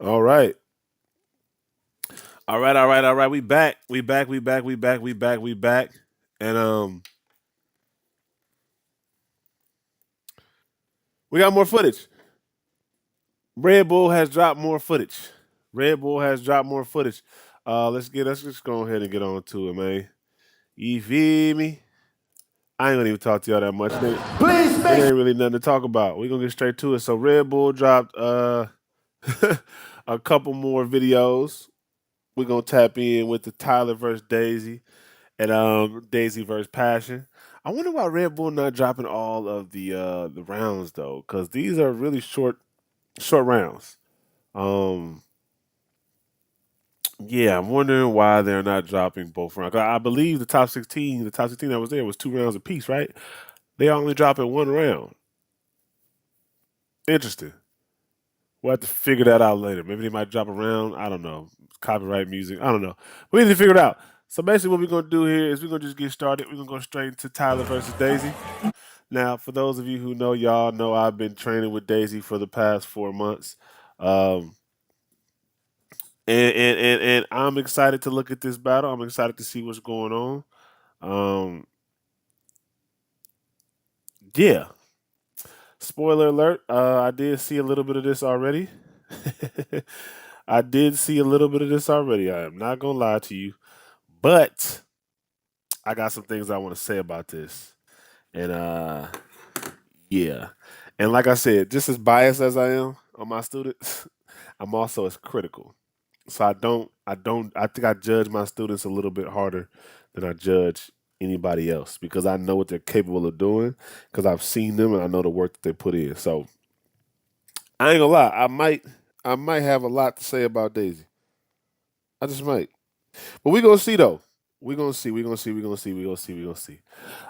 All right. All right, all right, all right. We back. We back. We back. We back. We back. We back. And we got more footage. Red Bull has dropped more footage. Red Bull has dropped more footage. Let's just go ahead and get on to it, man. You feel me? I ain't gonna even talk to y'all that much. It ain't really nothing to talk about. We're gonna get straight to it. So Red Bull dropped a couple more videos. We're gonna tap in with the Tyler versus Daisy and Daisy versus Passion. I wonder why Red Bull not dropping all of the rounds though, because these are really short rounds. Um, yeah, I'm wondering why they're not dropping both rounds. I believe the top 16 that was there was 2 rounds apiece, right? They are only dropping one round. Interesting. We'll have to figure that out later. Maybe they might drop a round. I don't know. Copyright music. I don't know. We need to figure it out. So basically, what we're gonna do here is we're gonna just get started. We're gonna go straight into Tyler versus Daisy. Now, for those of you who know, y'all know I've been training with Daisy for the past 4 months. Um, and I'm excited to look at this battle. I'm excited to see what's going on. Um, yeah. Spoiler alert. I did see a little bit of this already. I did see a little bit of this already. I am not gonna lie to you, but I got some things I want to say about this. And yeah. And like I said, just as biased as I am on my students, I'm also as critical. So I think I judge my students a little bit harder than I judge anybody else because I know what they're capable of doing because I've seen them and I know the work that they put in. So I ain't gonna lie, I might have a lot to say about Daisy. I just might. But we gonna see though. We gonna see, we gonna see, we gonna see, we gonna see, we gonna see.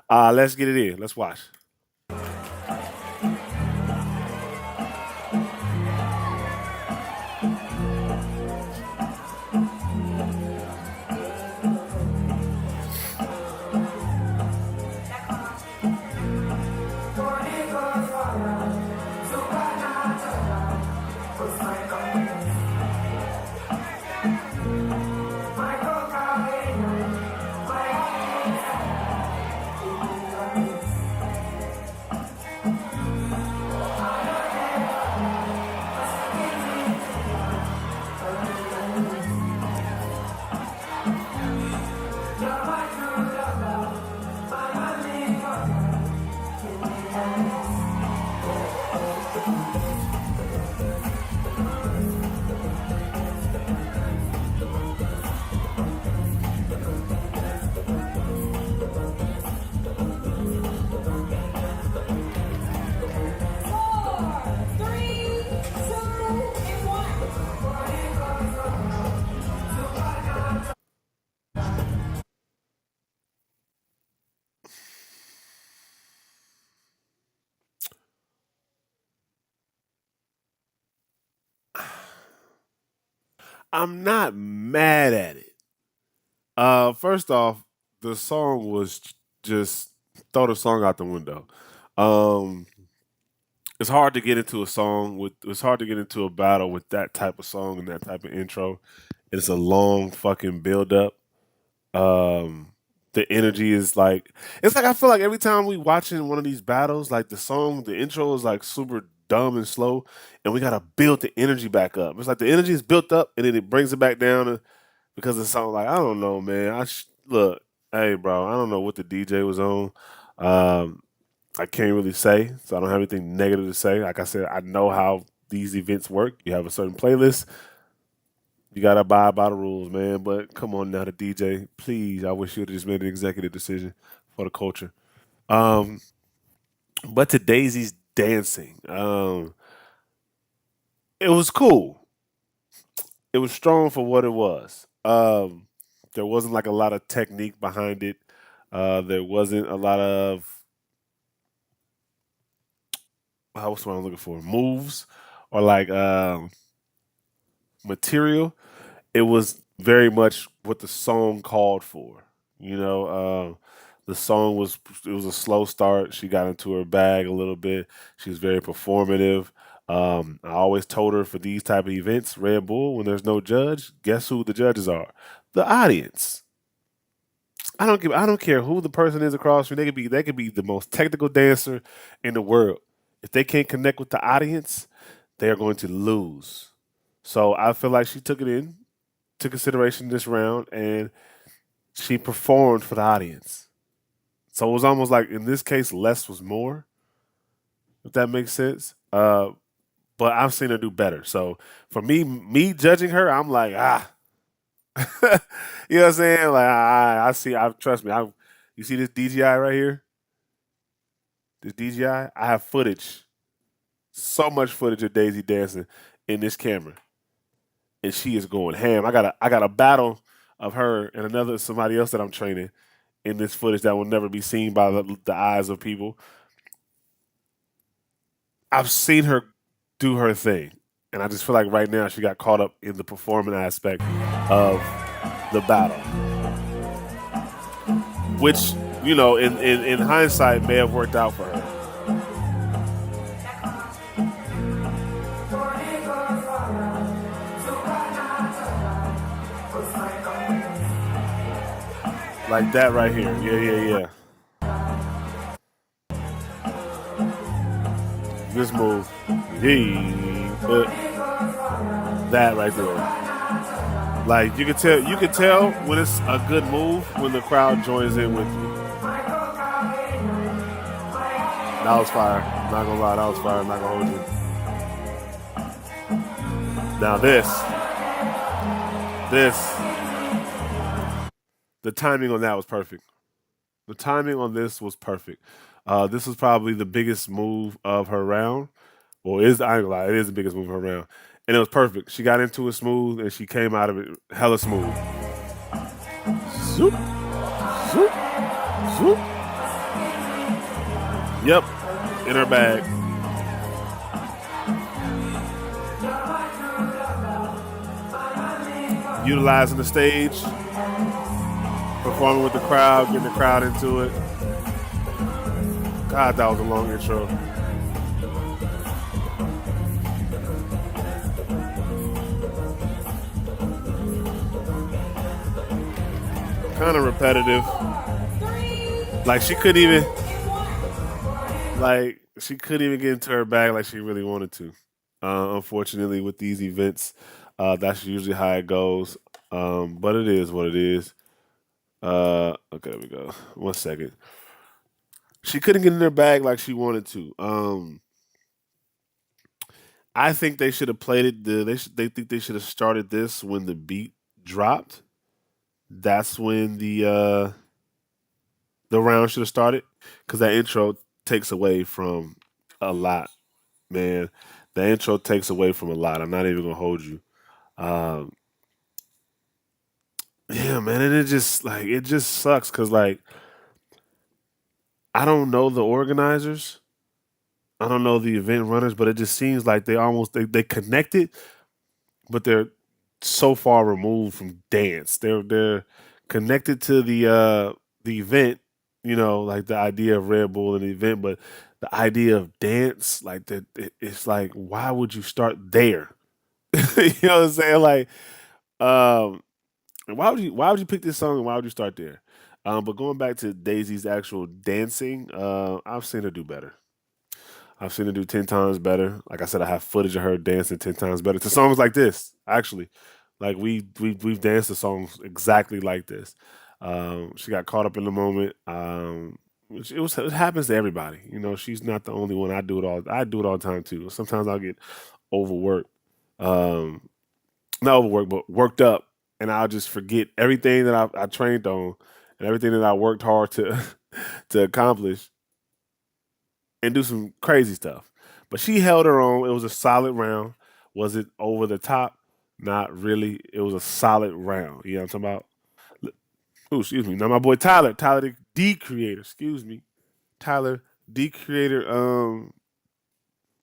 Let's get it in. Let's watch. I'm not mad at it. First off, the song was just throw the song out the window. Um, it's hard to get into a song with. It's hard to get into a battle with that type of song and that type of intro. It's a long fucking build up. Um, the energy is like it's like I feel like every time we watching one of these battles, like the intro is like super dumb and slow, and we gotta build the energy back up. It's like the energy is built up and then it brings it back down because of something like I don't know, man. Look, hey, bro, I don't know what the DJ was on. Um, I can't really say, so I don't have anything negative to say. Like I said, I know how these events work. You have a certain playlist. You gotta abide by the rules, man. But come on now, the DJ, please. I wish you would have just made an executive decision for the culture. Um, but to Daisy's dancing, it was cool. It was strong for what it was. There wasn't like a lot of technique behind it. There wasn't a lot of what's what I'm looking for moves or like material. It was very much what the song called for. You know, the song was it was a slow start. She got into her bag a little bit. She was very performative. I always told her for these type of events, Red Bull, when there's no judge, guess who the judges are? The audience. I don't care who the person is across from. They could be the most technical dancer in the world. If they can't connect with the audience, they are going to lose. So I feel like she took it in to consideration this round and she performed for the audience. So it was almost like in this case, less was more, if that makes sense. But I've seen her do better. So for me judging her, I'm like, you know what I'm saying? Like I see, I trust me. You see this DJI right here? This DJI, I have footage, so much footage of Daisy dancing in this camera, and she is going ham. I got a battle of her and another somebody else that I'm training in this footage that will never be seen by the eyes of people. I've seen her do her thing, and I just feel like right now she got caught up in the performance aspect of the battle, which in hindsight may have worked out for her. Like that right here. Yeah, yeah, yeah. This move. Yeah. That right there. Like you can tell when it's a good move when the crowd joins in with you. That was fire. I'm not gonna lie, that was fire. I'm not gonna hold you. Now this, the timing on that was perfect. The timing on this was perfect. This was probably the biggest move of her round. Well, it is I ain't gonna lie, it is the biggest move of her round. And it was perfect. She got into it smooth and she came out of it hella smooth. Zoop, zoop, zoop. Yep, in her bag. Utilizing the stage, performing with the crowd, getting the crowd into it. God, that was a long intro. Kind of repetitive. Like she couldn't even get into her bag like she really wanted to. Unfortunately, with these events, that's usually how it goes. But it is what it is. Okay, there we go. 1 second. She couldn't get in her bag like she wanted to. I think they should have played it. They think they should have started this when the beat dropped. That's when the round should have started because that intro takes away from a lot, man. The intro takes away from a lot. I'm not even gonna hold you. Um, yeah, man, and it just sucks because like I don't know the organizers, I don't know the event runners, but it just seems like they connected, but they're so far removed from dance. They're connected to the event, like the idea of Red Bull and the event, but the idea of dance, like it's like why would you start there? You know what I'm saying? Like, um, why would you pick this song and why would you start there? But going back to Daisy's actual dancing, I've seen her do better. I've seen her do 10 times better. Like I said, I have footage of her dancing 10 times better to songs like this. Actually, like we've danced to songs exactly like this. She got caught up in the moment. It happens to everybody. She's not the only one. I do it all the time too. Sometimes I'll get overworked. Um, Not overworked, but worked up, and I'll just forget everything that I trained on and everything that I worked hard to to accomplish and do some crazy stuff. But she held her own. It was a solid round. Was it over the top? Not really. It was a solid round. You know what I'm talking about? Oh, excuse me. Now my boy Tyler, Tyler the D creator. Excuse me, Tyler D creator.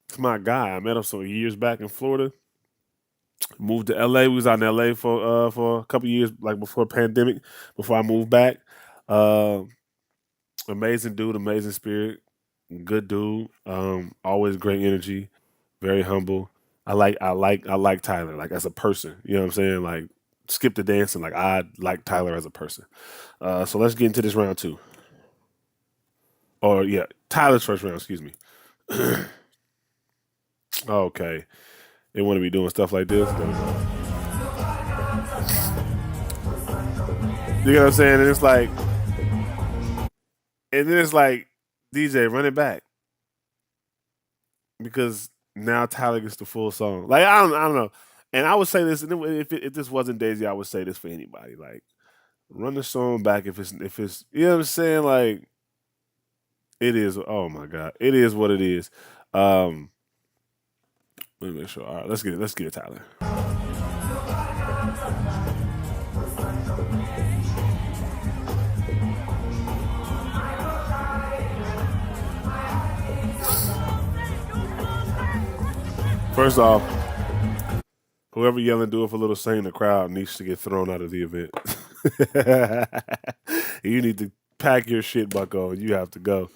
It's my guy. I met him some years back in Florida. Moved to LA. We was out in LA for a couple years, like before pandemic. Before I moved back. Uh, Amazing dude, amazing spirit, good dude. Always great energy. very humble. I like Tyler like as a person. You know what I'm saying? Like skip the dancing. Like I like Tyler as a person. So let's get into this round two. Or yeah, Tyler's first round. Excuse me. Okay, they want to be doing stuff like this. There we go. You know what I'm saying? And then it's like DJ run it back because now Tyler gets the full song. Like I don't know. And I would say this, and if this wasn't Daisy, I would say this for anybody. Like run the song back if it's you know what I'm saying. Like it is. Oh my god, it is what it is. Um, let me make sure. All right, let's get it. Let's get it, Tyler. First off, whoever yelling "Do it for little Saint" in the crowd needs to get thrown out of the event. You need to pack your shit, Bucko. You have to go.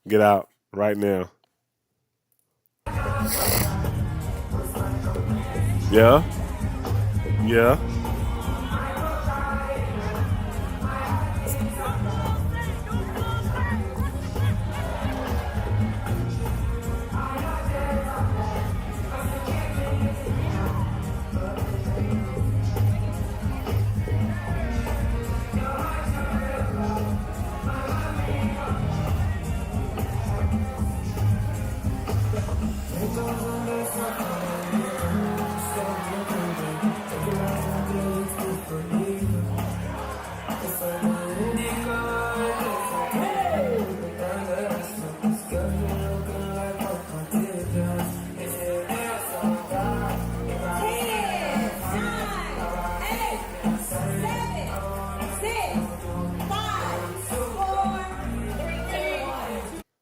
Get out right now. Yeah, yeah.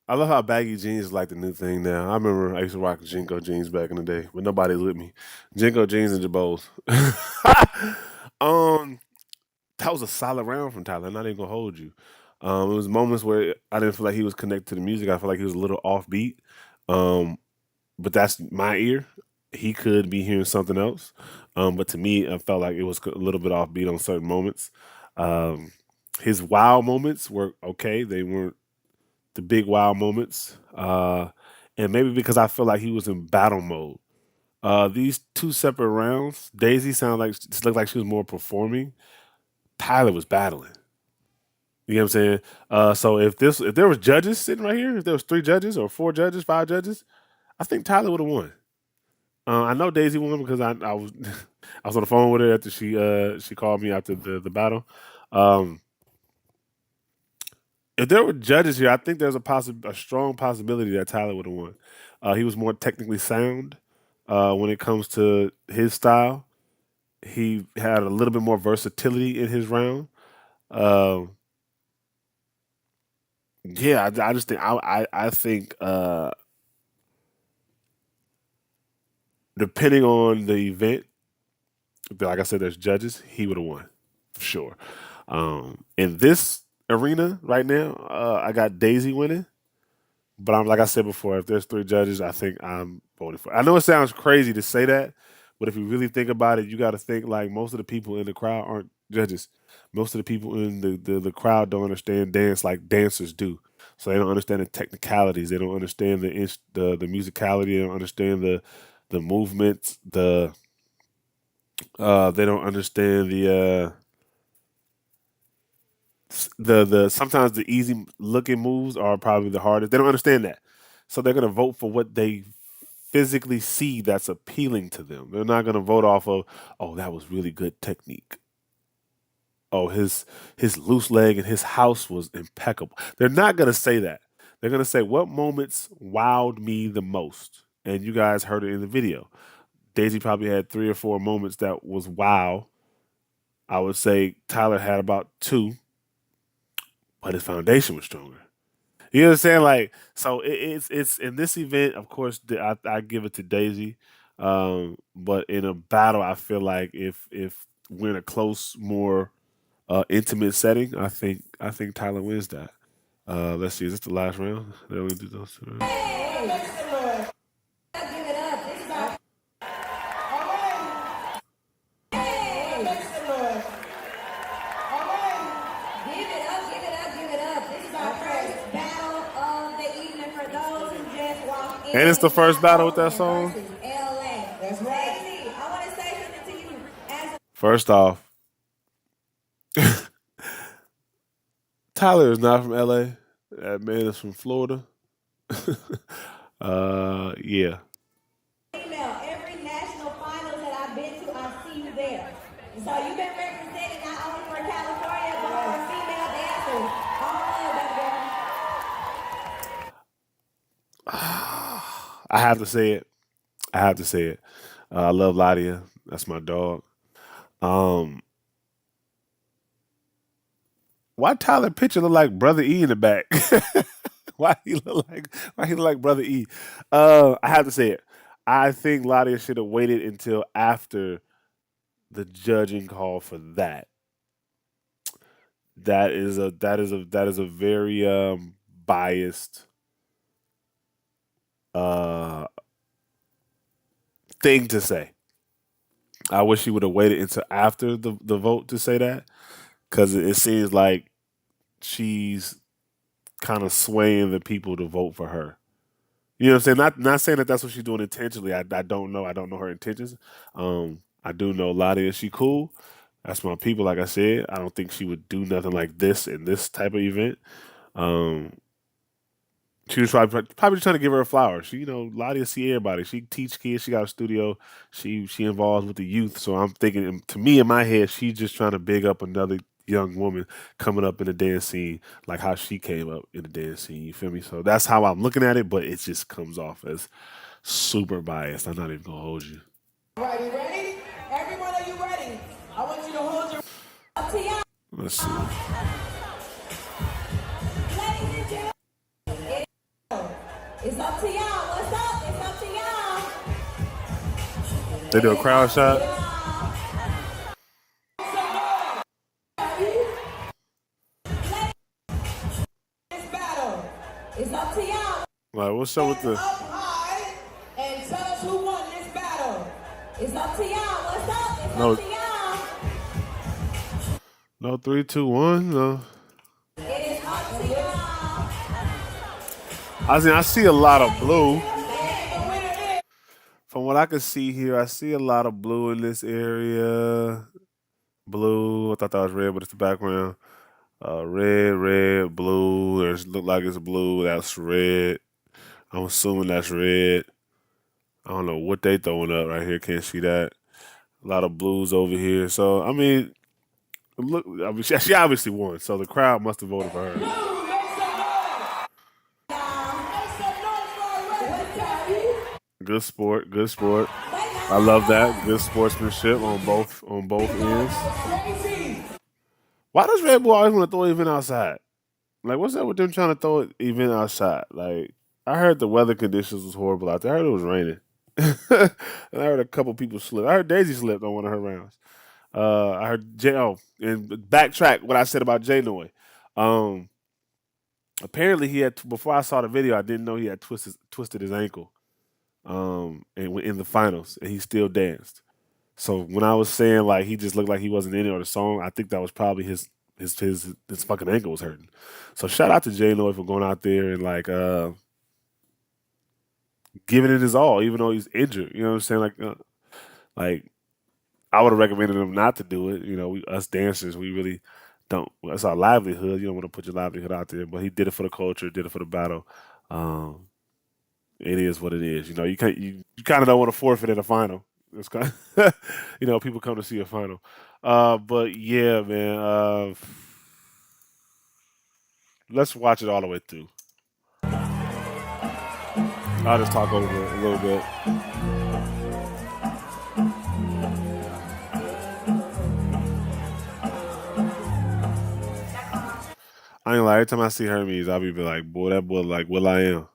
I love how baggy jeans is like the new thing now. I remember I used to rock Jinko jeans back in the day, but nobody's with me. Jinko jeans and Jabos. um, that was a solid round from Tyler. I'm not even gonna hold you. It was moments where I didn't feel like he was connected to the music. I felt like he was a little offbeat. Um, but that's my ear. He could be hearing something else. But to me, I felt like it was a little bit offbeat on certain moments. Um, his wow moments were okay. They weren't the big wow moments. And maybe because I feel like he was in battle mode. These two separate rounds, Daisy sounded like just looked like she was more performing. Tyler was battling. You know what I'm saying? So if there was judges sitting right here, if there was three judges or four judges, five judges, I think Tyler would have won. I know Daisy won because I was I was on the phone with her after she called me after the battle. Um, if there were judges here, I think there's a strong possibility that Tyler would have won. He was more technically sound when it comes to his style. He had a little bit more versatility in his round. Um, yeah, I just think I think depending on the event, like I said, there's judges. He would have won for sure. In this arena right now, I got Daisy winning. But I'm like I said before, if there's three judges, I think I'm voting for. I know it sounds crazy to say that, but if you really think about it, you got to think like most of the people in the crowd aren't judges. Most of the people in the crowd don't understand dance like dancers do. So they don't understand the technicalities. They don't understand the musicality. They don't understand the movements. They don't understand the sometimes the easy looking moves are probably the hardest. They don't understand that. So they're gonna vote for what they physically see that's appealing to them. They're not gonna vote off of, oh, that was really good technique. Oh, his loose leg and his house was impeccable. They're not gonna say that. They're gonna say what moments wowed me the most. And you guys heard it in the video. Daisy probably had three or four moments that was wow. I would say Tyler had about two, but his foundation was stronger. You know what I'm saying? Like, so it's in this event. Of course, I give it to Daisy, but in a battle, I feel like if we're in a close, more intimate setting, I think Tyler wins that. Let's see, is this the last round? They only do those two rounds. Praise the Lord. All right. Give it up, give it up, give it up. This is our first battle of the evening for those who just walked in. And it's the We first got battle with that Oakland song. versus LA. That's right. Daisy, I want to say something to you. As First off, Tyler is not from LA. That man is from Florida. Yeah. a female, every national finals that I've been to, I see you there. So you've been representing not only for California, but for female dancers. All of them, girl. I have to say it. I have to say it. I love Ladia. That's my dog. Um, why Tyler picture look like Brother E in the back? Why he look like Brother E? I have to say it. I think Ladia should have waited until after the judging call for that. That is a very biased uh thing to say. I wish he would have waited until after the vote to say that because it seems like she's kind of swaying the people to vote for her. You know what I'm saying? Not saying that that's what she's doing intentionally. I don't know. I don't know her intentions. I do know Lottie. Is she cool? That's my people. Like I said, I don't think she would do nothing like this in this type of event. Um, she was probably trying to give her a flower. She, Lottie see everybody. She teach kids. She got a studio. She involved with the youth. So I'm thinking, to me in my head, she's just trying to big up another young woman coming up in the dance scene, like how she came up in the dance scene. You feel me? So that's how I'm looking at it. But it just comes off as super biased. I'm not even gonna hold you. Ready, ready? Everyone, are you ready? I want you to hold your up to y'all. Let's see. Ladies and gentlemen, it's up to y'all. What's up? It's up to y'all. They do a It's crowd up to shot. y'all. This battle. It's up to y'all. Like, what's up with Hands the up high and tell us who won this battle. It's up to y'all. What's up? It's up no to y'all. no 3, 2, 1? No. It is up to y'all. I see a lot of blue. And the winner is. From what I can see here, I see a lot of blue in this area. Blue. I thought that was red, but it's the background. Red, blue. There's look like it's blue. That's red. I'm assuming that's red. I don't know what they throwing up right here. Can't see that. A lot of blues over here. So I mean, look. I mean, she obviously won. So the crowd must have voted for her. Make some noise. Make some noise for Red. Good sport. Good sport. I love that. Good sportsmanship on both ends. Crazy. Why does Red Bull always want to throw an event outside? Like, what's up with them trying to throw an event outside? Like, I heard the weather conditions was horrible out there. I heard it was raining. And I heard a couple people slip. I heard Daisy slipped on one of her rounds. I heard and backtrack what I said about J Noy. Um, apparently he had before I saw the video, I didn't know he had twisted his ankle. And in the finals, and he still danced. So when I was saying like he just looked like he wasn't in it or the song, I think that was probably his fucking ankle was hurting. So shout out to J Noy for going out there and like giving it his all, even though he's injured. You know what I'm saying? Like I would have recommended him not to do it. Us dancers, we really don't. That's our livelihood. You don't want to put your livelihood out there, but he did it for the culture, did it for the battle. Um, it is what it is. You can't. You kind of don't want to forfeit in a final. It's kind of, people come to see a final. But yeah, man. Let's watch it all the way through. I'll just talk over it a little bit. I ain't like every time I see Hermes, I'll be like, boy, that boy like Will I am.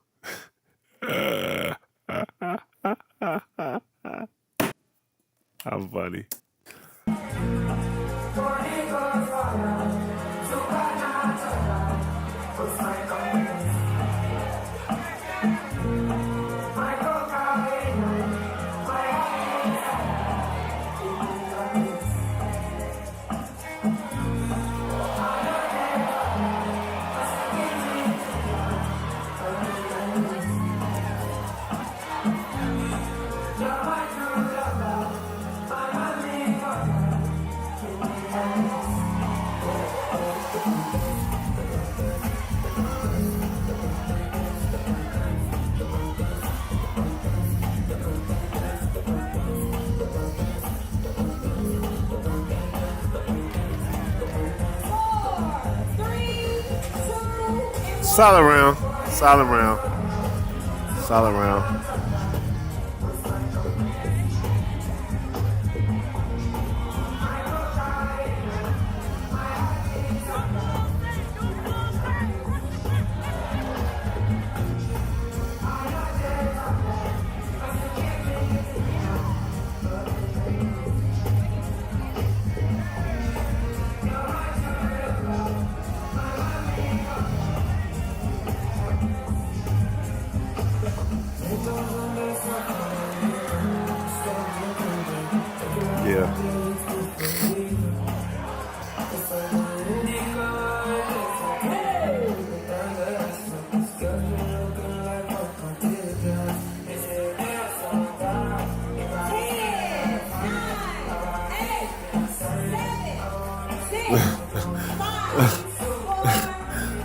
How funny. Solid round. Solid round. Solid round. Yeah.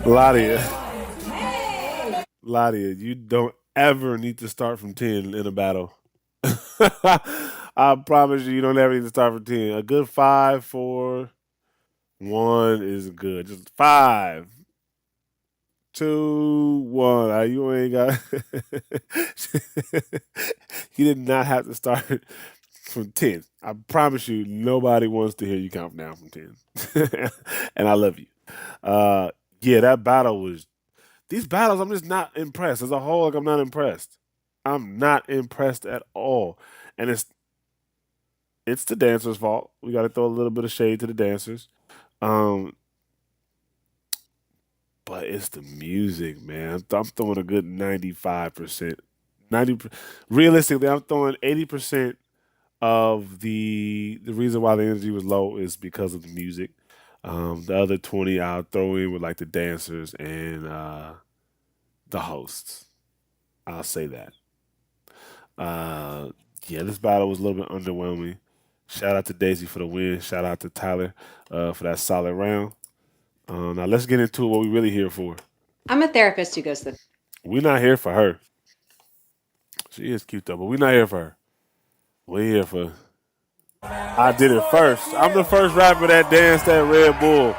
Ladia, Ladia, you don't ever need to start from 10 in a battle. I promise you, you don't ever need to start from 10. A good 5, 4, 1 is good. Just 5, 2, 1. You ain't got. You did not have to start from 10. I promise you, nobody wants to hear you count down from 10. And I love you. Uh, yeah, that battle was. These battles, I'm just not impressed. As a whole, like, I'm not impressed. I'm not impressed at all. And it's the dancers' fault. We got to throw a little bit of shade to the dancers. Um, but it's the music, man. I'm throwing a good 95%. 90 realistically, I'm throwing 80% of the reason why the energy was low is because of the music. The other 20 I'll throw in with like the dancers and the hosts. I'll say that. Uh, yeah, this battle was a little bit underwhelming. Shout out to Daisy for the win. Shout out to Tyler for that solid round. Now let's get into what we really here for. I'm a therapist who goes to the. We're not here for her. She is cute though, but we're not here for her. We're here for. I did it first. I'm the first rapper that danced that Red Bull.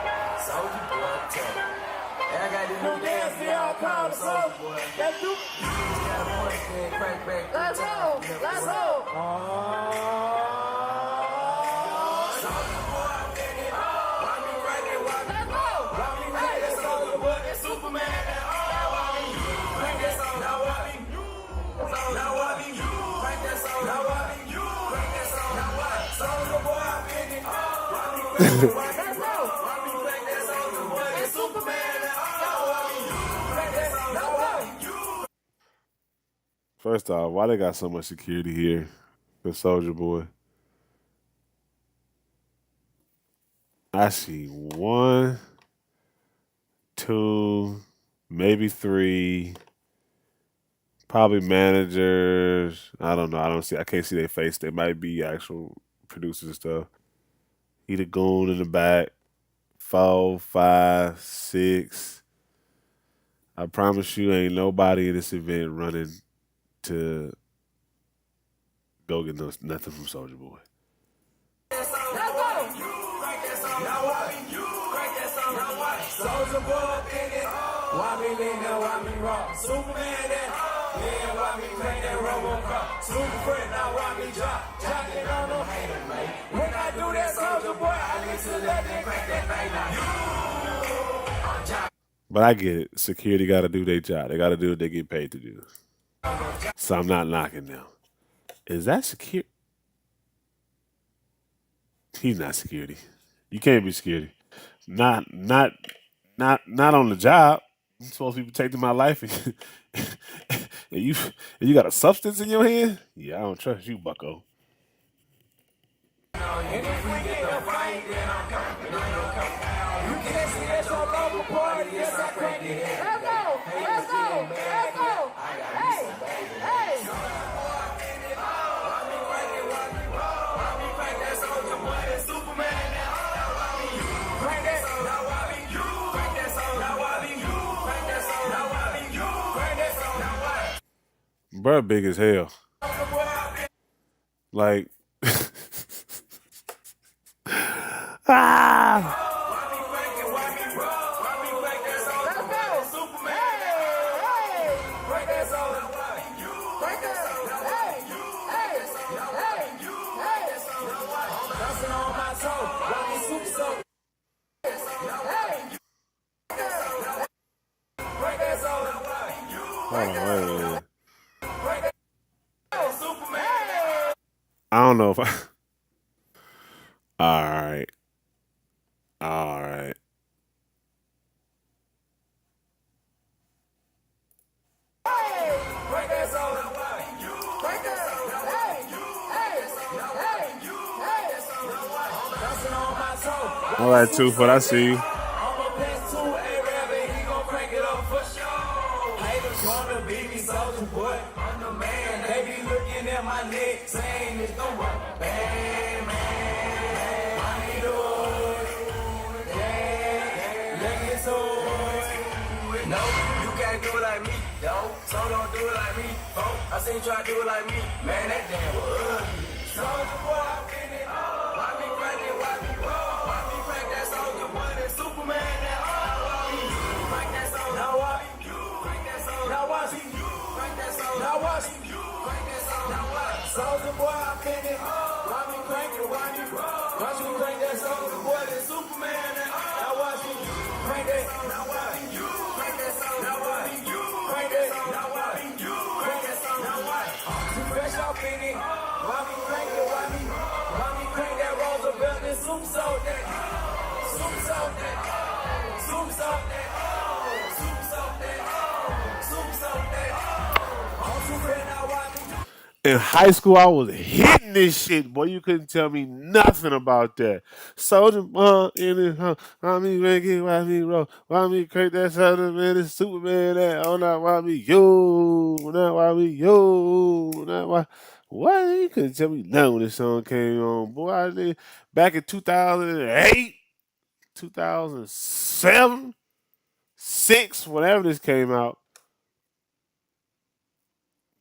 First off, why they got so much security here for Soldier Boy? I see one, two, maybe three, probably managers. I don't know. I don't see. I can't see their face. They might be actual producers and stuff. He the goon in the back. 4, 5, 6. I promise you, ain't nobody in this event running to go get nothing from Soldier Boy. But I get it. Security got to do their job. They got to do what they get paid to do. So I'm not knocking them. Is that security? He's not security. You can't be security. Not, not, not on the job. I'm supposed to be protecting my life, and you got a substance in your hand. Yeah, I don't trust you, Bucko. Bruh, big as hell. Like, ah. don't know if I. All right. All right. All right, two foot. I see you. No, you can't do it like me, yo. So don't do it like me, folk. I seen you try to do it like me, man. That damn was ugly. Soldier boy, I'm in it. Why me crank it? Why me roll? Why me crank that soldier boy? That Superman, that why me crank that soldier? Now what? Crank that soldier. Now what? Crank that soldier. Now what? Crank that soldier. Now what? Soldier boy, I'm in it. Why me crank it? Why me roll? Why me crank that soldier boy? That Superman, that now what? Crank that. Now what? In high school, I was hitting this shit, boy. You couldn't tell me nothing about that. Soldier in it, why me make it, why me roll, why me crank that soldier man, it's Superman, that, oh, not why me, yo, not why me, yo, not why. What? You couldn't tell me nothing when this song came on, boy. I did back in 2008, 2007, 6, whenever this came out.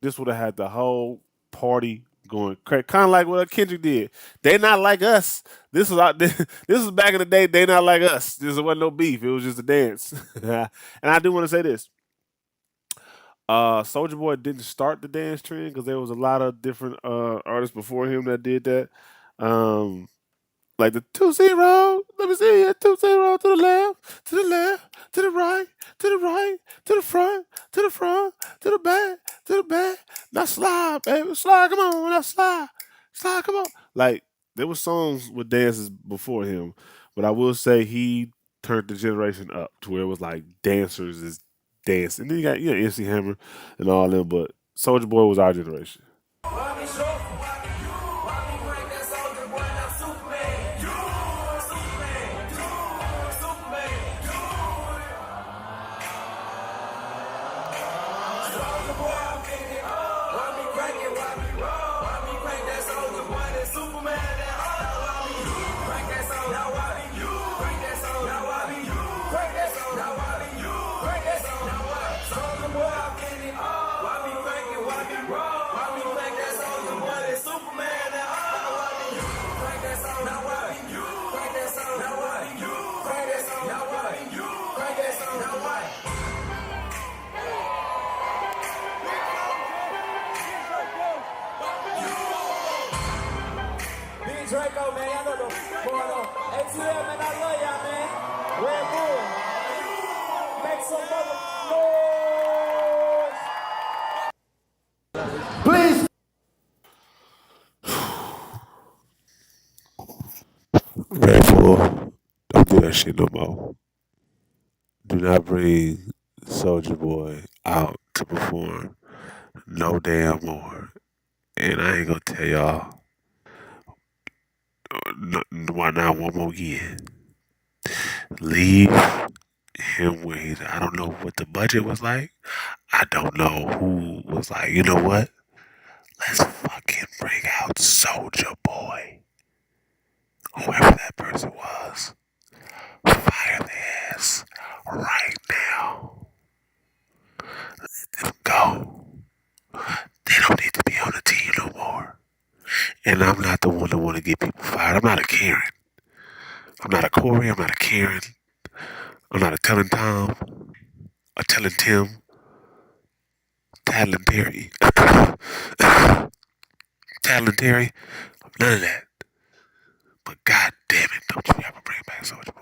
This would have had the whole party going crazy. Kind of like what Kendrick did. They not like us. This was out. This was back in the day. They not like us. This wasn't no beef. It was just a dance. And I do want to say this. Soldier Boy didn't start the dance trend because there was a lot of different artists before him that did that. Um, like the 2-0. Let me see it. 2-0 to the left, to the left, to the right, to the right, to the front, to the front, to the back, to the back. Now slide, baby. Slide, come on. Now slide. Slide, come on. Like, there were songs with dances before him, but I will say he turned the generation up to where it was like dancers is dancing. And then you got, MC Hammer and all them, but Soldier Boy was our generation. Draco, man, y'all know what's going on. ATL, man, I love y'all, man. Red Bull, make some mother noise. Red Bull, don't do that shit no more. Do not bring Soldier Boy out to perform no damn more. And I ain't gonna tell y'all why not one more year. Leave him where he's. I don't know what the budget was like. I don't know who was like, you know what? Let's fucking bring out Soldier Boy. Whoever that person was. Fire their ass right now. Let them go. They don't need to be on the team no more. And I'm not the one that want to get people fired. I'm not a Karen. I'm not a Corey. I'm not a Karen. I'm not a telling Tom. A telling Tim. Talon Terry. Talon Terry. None of that. But god damn it, don't you ever bring back Soldier Boy.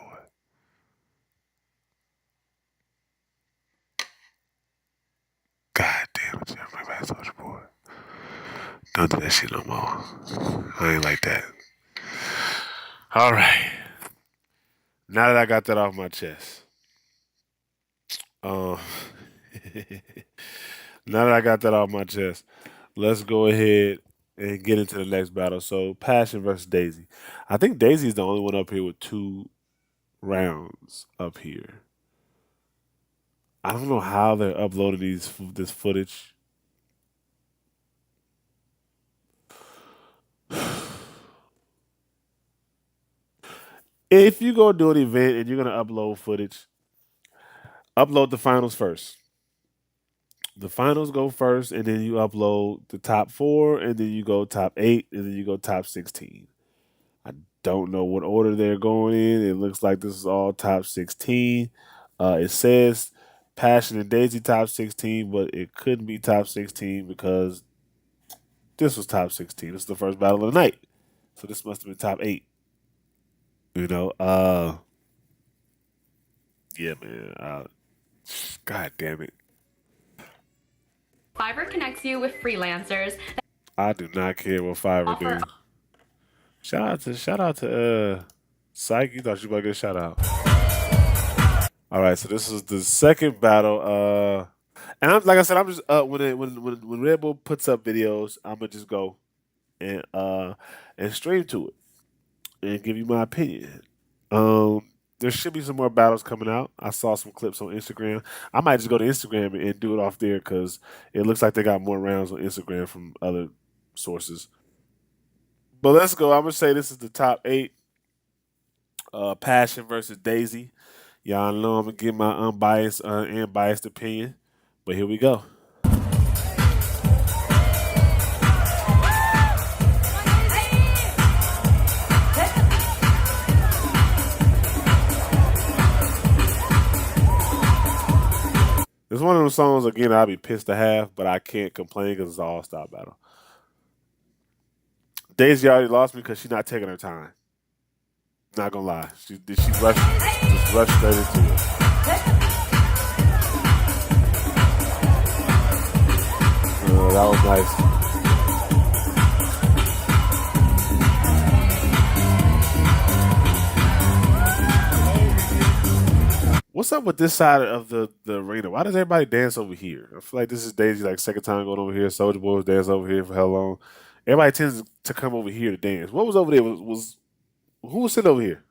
God damn it, you ever bring back Soldier Boy. Don't do that shit no more. I ain't like that. All right. Now that I got that off my chest, um, now that I got that off my chest, let's go ahead and get into the next battle. So, Passion versus Daisy. I think Daisy is the only one up here with 2 rounds up here. I don't know how they're uploading this footage. If you go do an event and you're gonna upload footage, upload the finals first. The finals go first, and then you upload the top 4, and then you go top 8, and then you go top 16. I don't know what order they're going in. It looks like this is all top 16. It says Passion and Daisy top 16, but it couldn't be top 16 because this was top 16. This is the first battle of the night. So this must have been top 8. You know, yeah, man. God damn it. Fiverr connects you with freelancers. I do not care what Fiverr do. Shout out to Psych. You thought you were about to get a shout out. All right, so this is the second battle. And like I said, I'm just when Red Bull puts up videos, I'm gonna just go and stream to it and give you my opinion. There should be some more battles coming out. I saw some clips on Instagram. I might just go to Instagram and do it off there because it looks like they got more rounds on Instagram from other sources. But let's go. I'm gonna say this is the top 8. Passion versus Daisy. Y'all know I'm gonna give my unbiased and biased opinion. But here we go. It's one of those songs again I'll be pissed to have, but I can't complain because it's an all-star battle. Daisy already lost me because she's not taking her time. Not gonna lie, she rushed, just rushed straight into it. That was nice. What's up with this side of the arena? Why does everybody dance over here? I feel like this is Daisy like second time going over here. Soldier Boy was dance over here for how long? Everybody tends to come over here to dance. What was over there? Was who was sitting over here?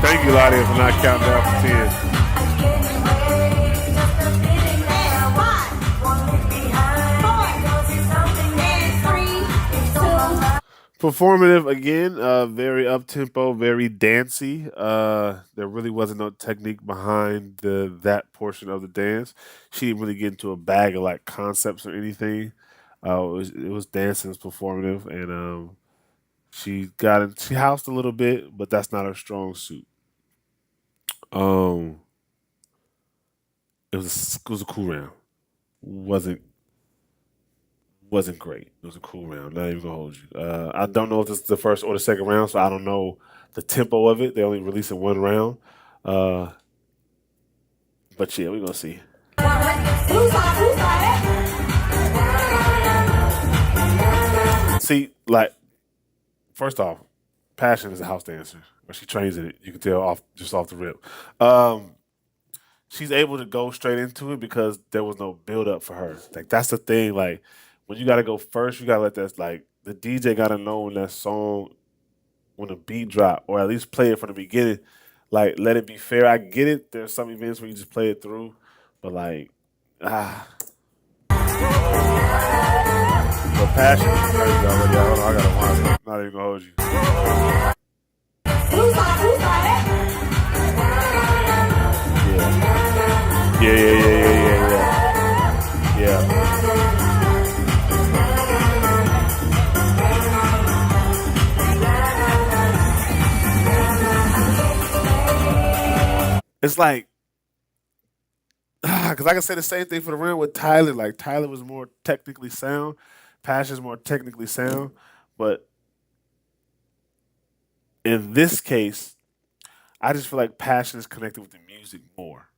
Thank you, Lottie, for not counting down from 10. Performative again, very up tempo, very dancey. There really wasn't no technique behind that portion of the dance. She didn't really get into a bag of like concepts or anything. It was dancing, it was performative, and she housed a little bit, but that's not her strong suit. Um, it was a cool round. Wasn't great. It was a cool round. Not even gonna hold you. I don't know if this is the first or the second round, so I don't know the tempo of it. They only releasing one round. Uh, but yeah, we're gonna see. See, like, first off, Passion is a house dancer, or she trains in it. You can tell off the rip. She's able to go straight into it because there was no build up for her. Like that's the thing. Like when you gotta go first, you gotta let that like the DJ gotta know when that song when the beat drop, or at least play it from the beginning. Like let it be fair. I get it. There's some events where you just play it through, but like the passion is crazy already. I don't know. I gotta watch it. Not even gonna hold you. Who saw that? Yeah. Yeah, yeah, yeah, yeah, yeah, yeah. Yeah. It's like, because I can say the same thing for the round with Tyler. Like, Tyler was more technically sound, Passion's more technically sound. But in this case, I just feel like Passion is connected with the music more.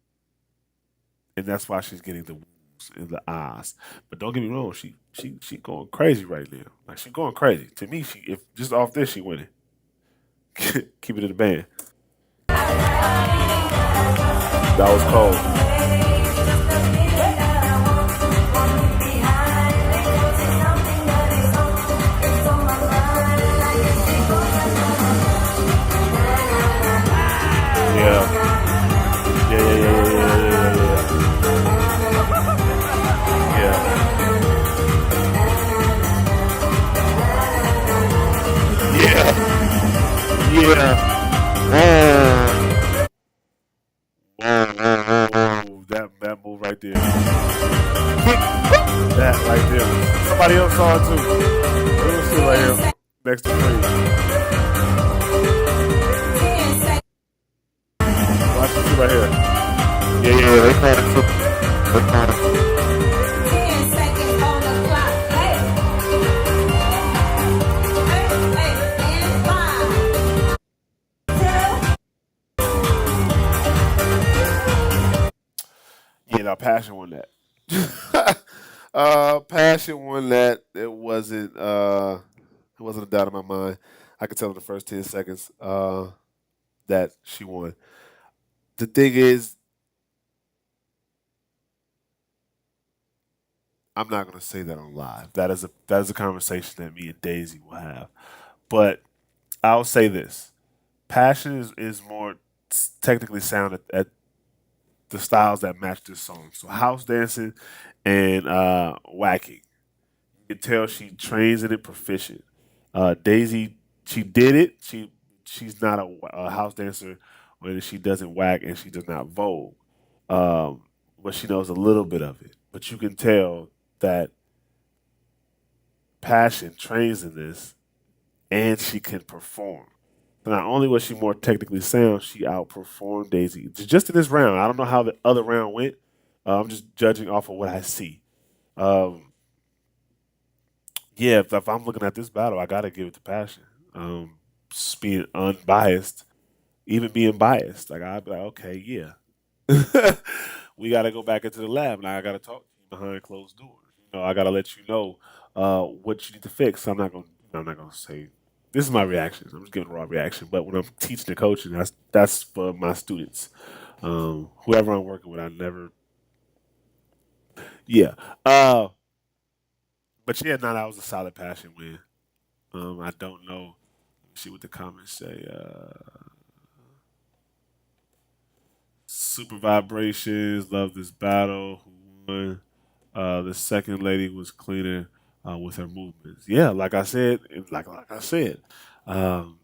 And that's why she's getting the woos and the ahs. But don't get me wrong, she going crazy right now. Like, she going crazy. To me, she if just off this, she winning. Keep it in the band. That was cold. Yeah. Yeah, yeah, yeah, yeah, yeah, yeah, yeah. Yeah. Yeah. Yeah. Whoa, whoa, whoa, whoa. That move right there. That right there. Somebody else saw it too. Let me see right here. Next to Freeze. Watch this see right here. Yeah, yeah, they caught it too. They caught it. 10 seconds on the clock. Hey, and 5, 2. Yeah, now Passion won that. Passion won that. It wasn't a doubt in my mind. I could tell in the first 10 seconds that she won. The thing is, I'm not gonna say that on live. That is a conversation that me and Daisy will have. But I'll say this: Passion is more technically sound at the styles that match this song. So house dancing and whacking. You can tell she trains in it proficient. Daisy, she did it. She's not a house dancer when she doesn't whack and she does not vogue. Um, but she knows a little bit of it. But you can tell that Passion trains in this and she can perform. So not only was she more technically sound, she outperformed Daisy just in this round. I don't know how the other round went. I'm just judging off of what I see. Um, yeah, if I'm looking at this battle, I gotta give it to Passion. Just being unbiased, even being biased, like I'd be like, okay, yeah, we gotta go back into the lab. Now I gotta talk to you behind closed doors. I gotta let you know what you need to fix. I'm not gonna say this is my reaction. I'm just giving a raw reaction. But when I'm teaching and coaching, that's for my students. Whoever I'm working with, I never, yeah. But yeah, no, that was a solid Passion win. I don't know. Let me see what the comments say. Super vibrations. Love this battle. Who won? The second lady was cleaner with her movements. Yeah, like I said,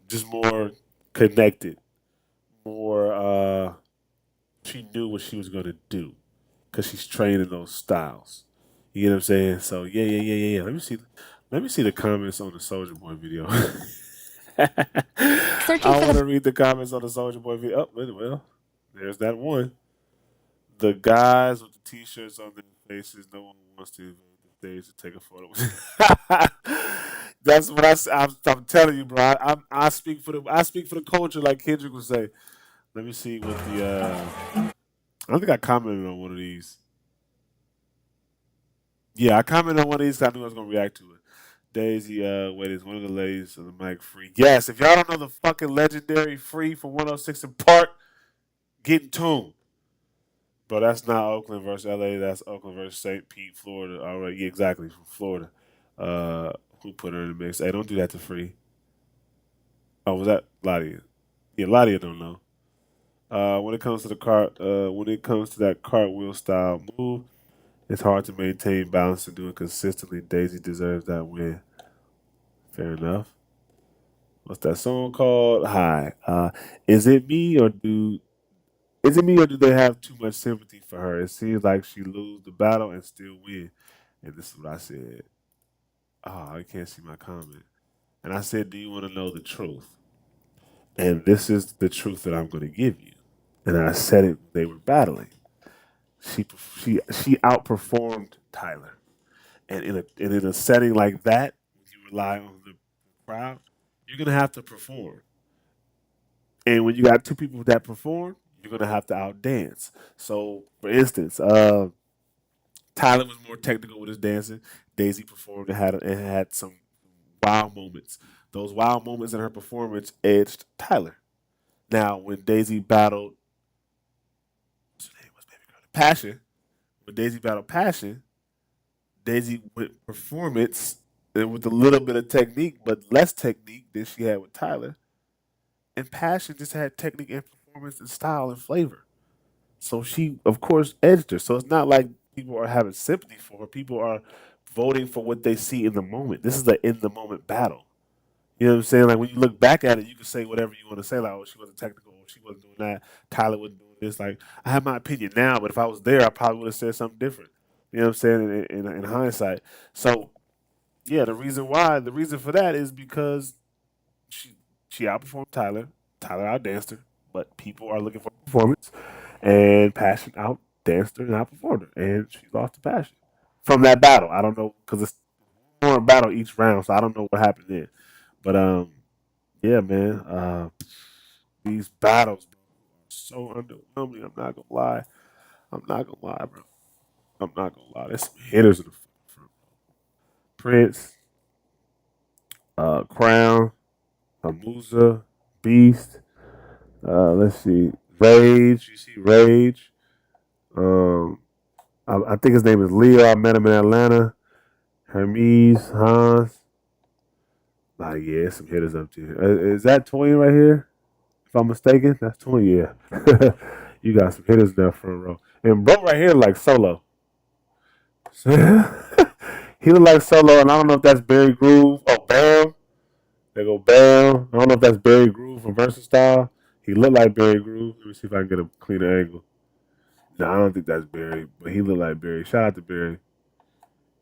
just more connected. More. She knew what she was gonna do because she's trained in those styles. You get what I'm saying? So yeah, yeah, yeah, yeah, yeah. Let me see the comments on the Soldier Boy video. Searching I for want the to read the comments on the Soldier Boy video. Oh, well, there's that one. The guys with the t-shirts on their faces, no one wants to invade the stage to take a photo. That's what I'm telling you, bro. I speak for the culture, like Kendrick would say. Let me see what the. I don't think I commented on one of these. Yeah, I commented on one of these. 'Cause I knew I was gonna react to it. Daisy, wait, is one of the ladies on the mic free? Yes. If y'all don't know the fucking legendary Free from 106 in Park, get in tune. But that's not Oakland versus LA. That's Oakland versus St. Pete, Florida. All right, yeah, exactly, from Florida. Uh, who put her in the mix? Hey, don't do that to Free. Oh, was that Ladia? Yeah, Ladia don't know. When it comes to that cartwheel style move, it's hard to maintain balance and do it consistently. Daisy deserves that win. Fair enough. What's that song called? Hi. Is it me or do is it me or do they have too much sympathy for her? It seems like she lose the battle and still win. And this is what I said. Oh, I can't see my comment. And I said, do you want to know the truth? And this is the truth that I'm going to give you. And I said it. They were battling. She outperformed Tyler. And in a setting like that, you rely on the crowd. You're gonna have to perform. And when you got two people that perform, you're gonna have to outdance. So, for instance, Tyler was more technical with his dancing. Daisy performed and had some wow moments. Those wow moments in her performance edged Tyler. Now, when Daisy battled, what's her name? What's baby girl? Passion. When Daisy battled Passion, Daisy went performance and with a little bit of technique, but less technique than she had with Tyler. And Passion just had technique and performance and style and flavor. So she, of course, edged her. So it's not like people are having sympathy for her. People are voting for what they see in the moment. This is an in the moment battle. You know what I'm saying? Like when you look back at it, you can say whatever you want to say. Like, oh, she wasn't technical. She wasn't doing that. Tyler wasn't doing this. Like I have my opinion now, but if I was there, I probably would have said something different. You know what I'm saying? In hindsight. So yeah, the reason for that is because she she outperformed Tyler. Tyler outdanced her, but people are looking for performance, and Passion outdanced her and outperformed her, and she lost to Passion from that battle. I don't know because it's more a battle each round, so I don't know what happened there. But yeah, man, these battles bro, are so underwhelming. I'm not gonna lie. I'm not gonna lie, bro. I'm not gonna lie. There's some hitters in the front. Prince, Crown, Amusa, Beast. Let's see, Rage. You see Rage. Um, I think his name is Leo. I met him in Atlanta. Hermes, Hans. Like, yeah, some hitters up there. Is that Twin right here? If I'm mistaken, that's Twin. Yeah, you got some hitters in that front row. And bro, right here, like Solo. He look like Solo, and I don't know if that's Barry Groove. Oh, Bam. They go Bam. I don't know if that's Barry Groove from Versus Style. He looked like Barry Groove. Let me see if I can get a cleaner angle. No, I don't think that's Barry, but he looked like Barry. Shout out to Barry.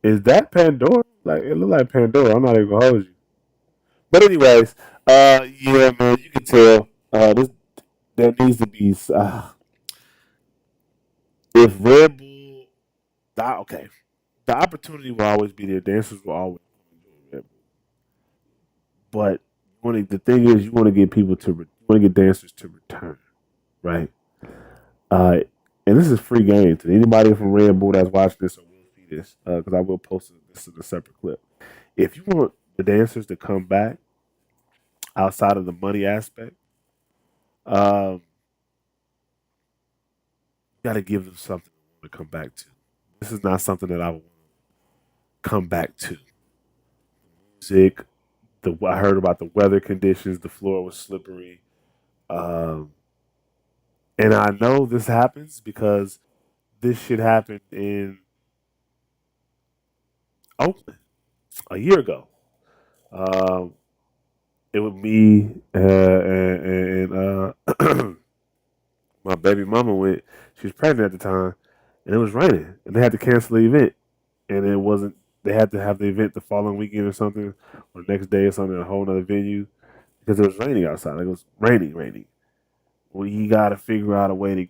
Is that Pandora? Like it looked like Pandora. I'm not even gonna hold you. But anyways, yeah, man, you can tell. This there needs to be. If Red Bull, okay, the opportunity will always be there. Dancers will always enjoy Red Bull. But the thing is, you want to get people to, you want to get dancers to return, right? Uh, and this is free game to anybody from Red Bull that's watching this or will see this, because I will post this in a separate clip. If you want the dancers to come back outside of the money aspect, you got to give them something to come back to. This is not something that I would want to come back to. Music, I heard about the weather conditions. The floor was slippery, um, and I know this happens because this shit happened in Oakland a year ago. Um, it was me and my baby mama went. She was pregnant at the time, and it was raining, and they had to cancel the event. And it wasn't. They had to have the event the following weekend or something, or next day or something, a whole other venue because it was raining outside. Like it was raining. Well, you got to figure out a way to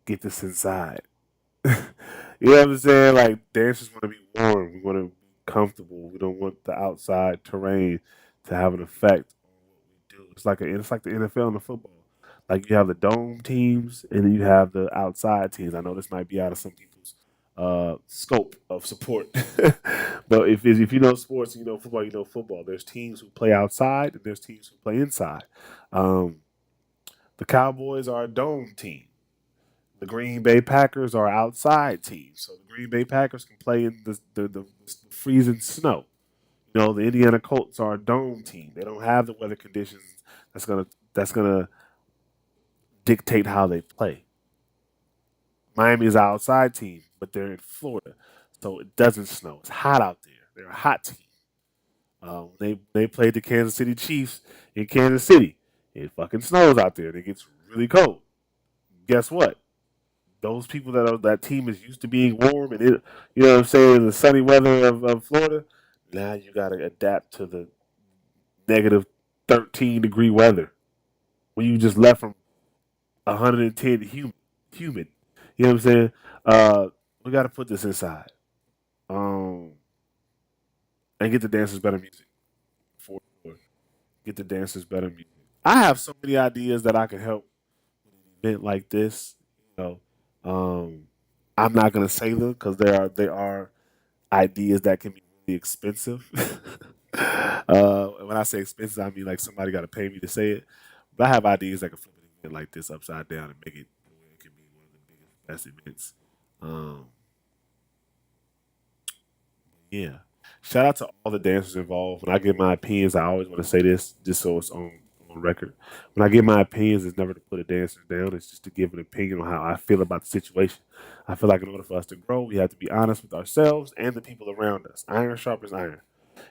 get this inside. You know what I'm saying? Like dancers want to be warm. We want to be comfortable. We don't want the outside terrain to have an effect on what we do. It's like the NFL and the football. Like you have the dome teams and then you have the outside teams. I know this might be out of some people's scope of support, but if you know sports, you know football. You know football. There's teams who play outside and there's teams who play inside. Um, the Cowboys are a dome team. The Green Bay Packers are outside teams, so the Green Bay Packers can play in the freezing snow. You know, the Indiana Colts are a dome team. They don't have the weather conditions that's gonna dictate how they play. Miami is an outside team, but they're in Florida, so it doesn't snow. It's hot out there. They're a hot team. They played the Kansas City Chiefs in Kansas City. It fucking snows out there. And it gets really cold. Guess what? Those people that team is used to being warm and you know what I'm saying, the sunny weather of Florida. Now you got to adapt to the negative 13-degree weather when you just left from 110 humid. You know what I'm saying? We got to put this inside, and get the dancers better music. For sure. Get the dancers better music. I have so many ideas that I can help with an event like this. You know, I'm not gonna say them because there are ideas that can be really expensive. When I say expensive, I mean like somebody got to pay me to say it. But I have ideas that can flip an event like this upside down and make it where it can be one of the biggest, best events. Um, yeah. Shout out to all the dancers involved. When I give my opinions, I always want to say this just so it's on record. When I give my opinions, it's never to put a dancer down. It's just to give an opinion on how I feel about the situation. I feel like in order for us to grow, we have to be honest with ourselves and the people around us. Iron sharpens iron.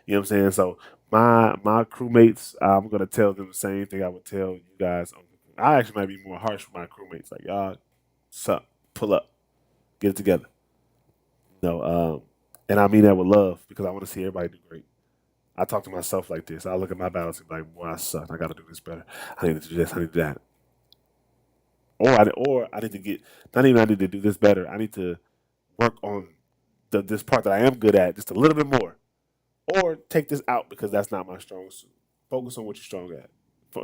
You know what I'm saying? So my crewmates, I'm gonna tell them the same thing I would tell you guys. I actually might be more harsh with my crewmates. Like y'all, suck, pull up, get it together. No, and I mean that with love because I want to see everybody do great. I talk to myself like this. I look at my battles and be like, boy, I suck. I got to do this better. I need to do this. I need to do that. Or I need to get, not even I need to do this better. I need to work on this part that I am good at just a little bit more. Or take this out because that's not my strong suit. Focus on what you're strong at.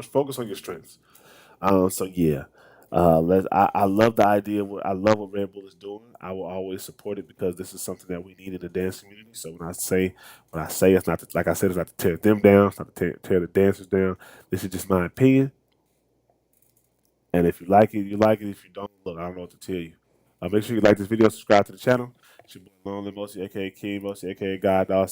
Focus on your strengths. So yeah, I love the idea. I love what Red Bull is doing. I will always support it because this is something that we need in the dance community. So when I say it's not to, like I said, it's not to tear them down. It's not to tear the dancers down. This is just my opinion. And if you like it, you like it. If you don't, look, I don't know what to tell you. Make sure you like this video, subscribe to the channel. It's your boy Lonely Mosi, aka King Mosi, aka God Dawg.